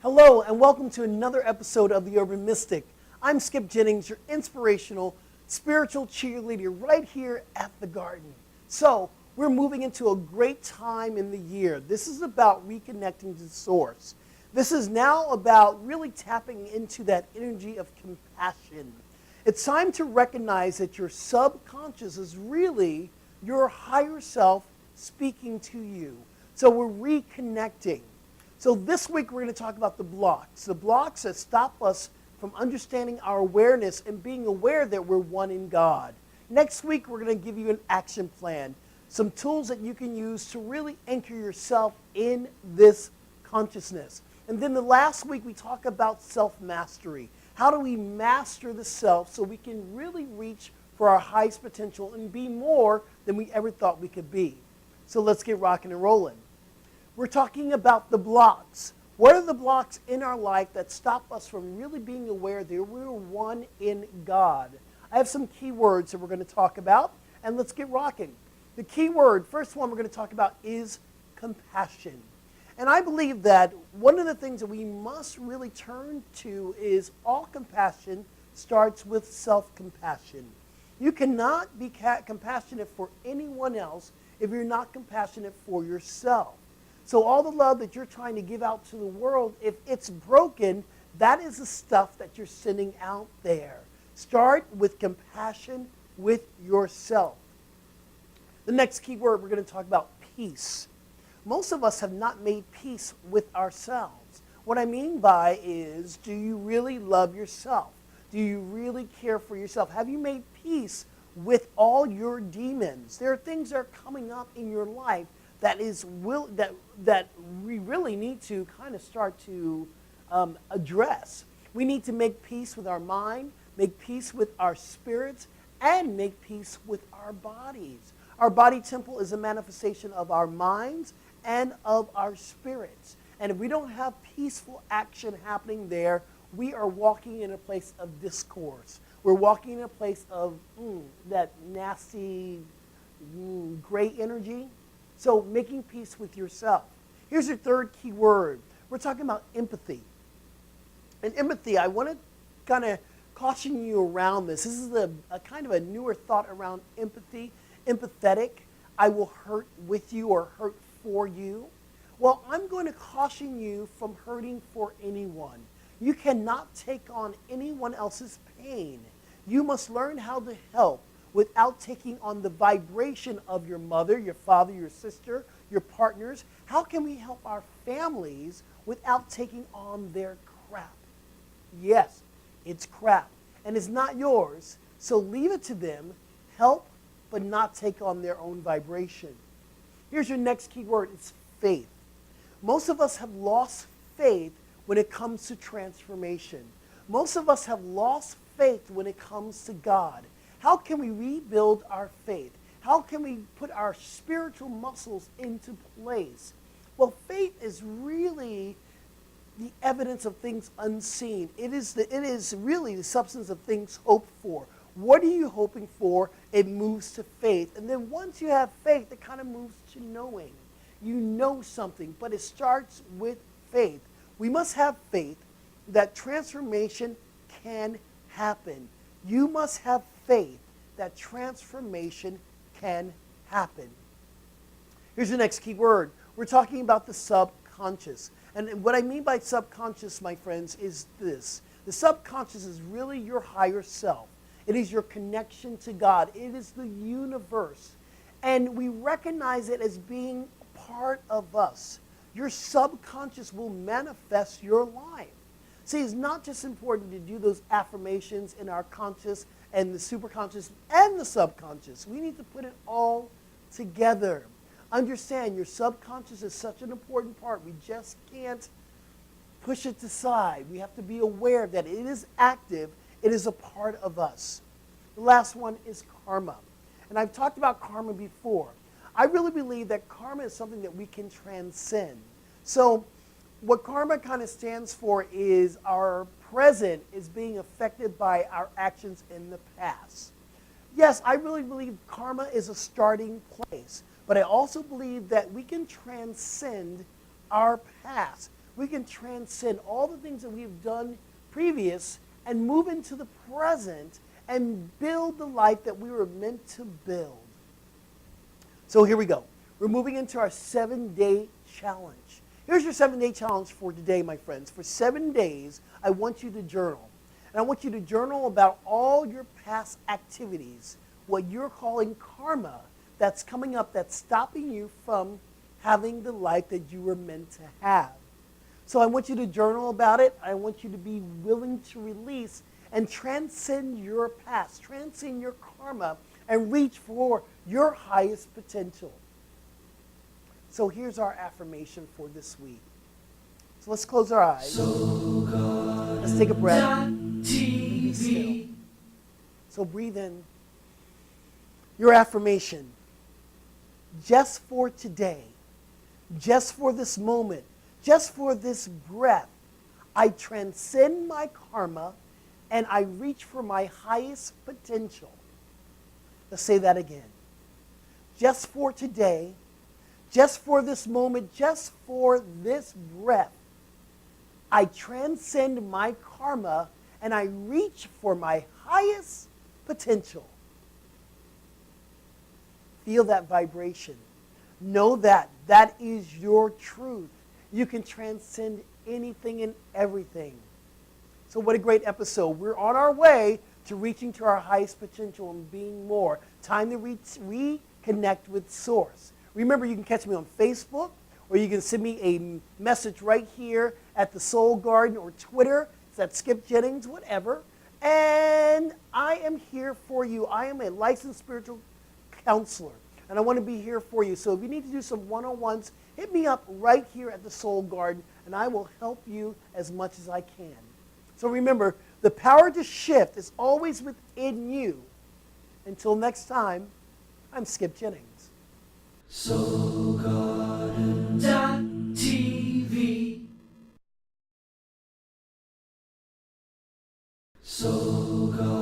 Hello, and welcome to another episode of The Urban Mystic. I'm Skip Jennings, your inspirational, spiritual cheerleader right here at the Garden. So, we're moving into a great time in the year. This is about reconnecting to Source. This is now about really tapping into that energy of compassion. It's time to recognize that your subconscious is really your higher self speaking to you. So, we're reconnecting. So this week we're going to talk about the blocks that stop us from understanding our awareness and being aware that we're one in God. Next week we're going to give you an action plan, some tools that you can use to really anchor yourself in this consciousness. And then the last week we talk about self-mastery. How do we master the self so we can really reach for our highest potential and be more than we ever thought we could be? So let's get rocking and rolling. We're talking about the blocks. What are the blocks in our life that stop us from really being aware that we're one in God? I have some key words that we're going to talk about, and let's get rocking. The key word, first one we're going to talk about is compassion. And I believe that one of the things that we must really turn to is all compassion starts with self-compassion. You cannot be compassionate for anyone else if you're not compassionate for yourself. So all the love that you're trying to give out to the world, if it's broken, that is the stuff that you're sending out there. Start with compassion with yourself. The next key word, we're going to talk about peace. Most of us have not made peace with ourselves. What I mean by is, do you really love yourself? Do you really care for yourself? Have you made peace with all your demons? There are things that are coming up in your life that we really need to kind of start to address. We need to make peace with our mind, make peace with our spirits, and make peace with our bodies. Our body temple is a manifestation of our minds and of our spirits. And if we don't have peaceful action happening there, we are walking in a place of discourse. We're walking in a place of that nasty gray energy. So making peace with yourself. Here's your third key word. We're talking about empathy. And empathy, I want to kind of caution you around this. This is a kind of a newer thought around empathy. Empathetic, I will hurt with you or hurt for you. Well, I'm going to caution you from hurting for anyone. You cannot take on anyone else's pain. You must learn how to help without taking on the vibration of your mother, your father, your sister, your partners. How can we help our families without taking on their crap? Yes, it's crap, and it's not yours, so leave it to them. Help, but not take on their own vibration. Here's your next key word. It's faith. Most of us have lost faith when it comes to transformation. Most of us have lost faith when it comes to God. How can we rebuild our faith? How can we put our spiritual muscles into place? Well, faith is really the evidence of things unseen. It is really the substance of things hoped for. What are you hoping for? It moves to faith. And then once you have faith, it kind of moves to knowing. You know something, but it starts with faith. We must have faith that transformation can happen. You must have faith that transformation can happen. Here's the next key word. We're talking about the subconscious. And what I mean by subconscious, my friends, is this. The subconscious is really your higher self. It is your connection to God. It is the universe. And we recognize it as being part of us. Your subconscious will manifest your life. See, it's not just important to do those affirmations in our conscious and the superconscious and the subconscious. We need to put it all together. Understand, your subconscious is such an important part. We just can't push it aside. We have to be aware that it is active. It is a part of us. The last one is karma. And I've talked about karma before. I really believe that karma is something that we can transcend. So what karma kind of stands for is our present is being affected by our actions in the past. Yes, I really believe karma is a starting place, but I also believe that we can transcend our past. we can transcend all the things that we've done previous and move into the present and build the life that we were meant to build. So here we go. We're moving into our 7-day challenge. Here's your 7-day challenge for today, my friends. For 7 days, I want you to journal. And I want you to journal about all your past activities, what you're calling karma, that's coming up, that's stopping you from having the life that you were meant to have. So I want you to journal about it. I want you to be willing to release and transcend your past, transcend your karma, and reach for your highest potential. So here's our affirmation for this week. So let's close our eyes. Let's take a breath. And be still. So breathe in. Your affirmation. Just for today, just for this moment, just for this breath, I transcend my karma and I reach for my highest potential. Let's say that again. Just for today, just for this moment, just for this breath, I transcend my karma and I reach for my highest potential. Feel that vibration. Know that that is your truth. You can transcend anything and everything. So what a great episode. We're on our way to reaching to our highest potential and being more. Time to reconnect with Source. Remember, you can catch me on Facebook, or you can send me a message right here at the Soul Garden or Twitter. It's at Skip Jennings, whatever. And I am here for you. I am a licensed spiritual counselor, and I want to be here for you. So if you need to do some one-on-ones, hit me up right here at the Soul Garden, and I will help you as much as I can. So remember, the power to shift is always within you. Until next time, I'm Skip Jennings. SoulGarden.tv Soul Garden.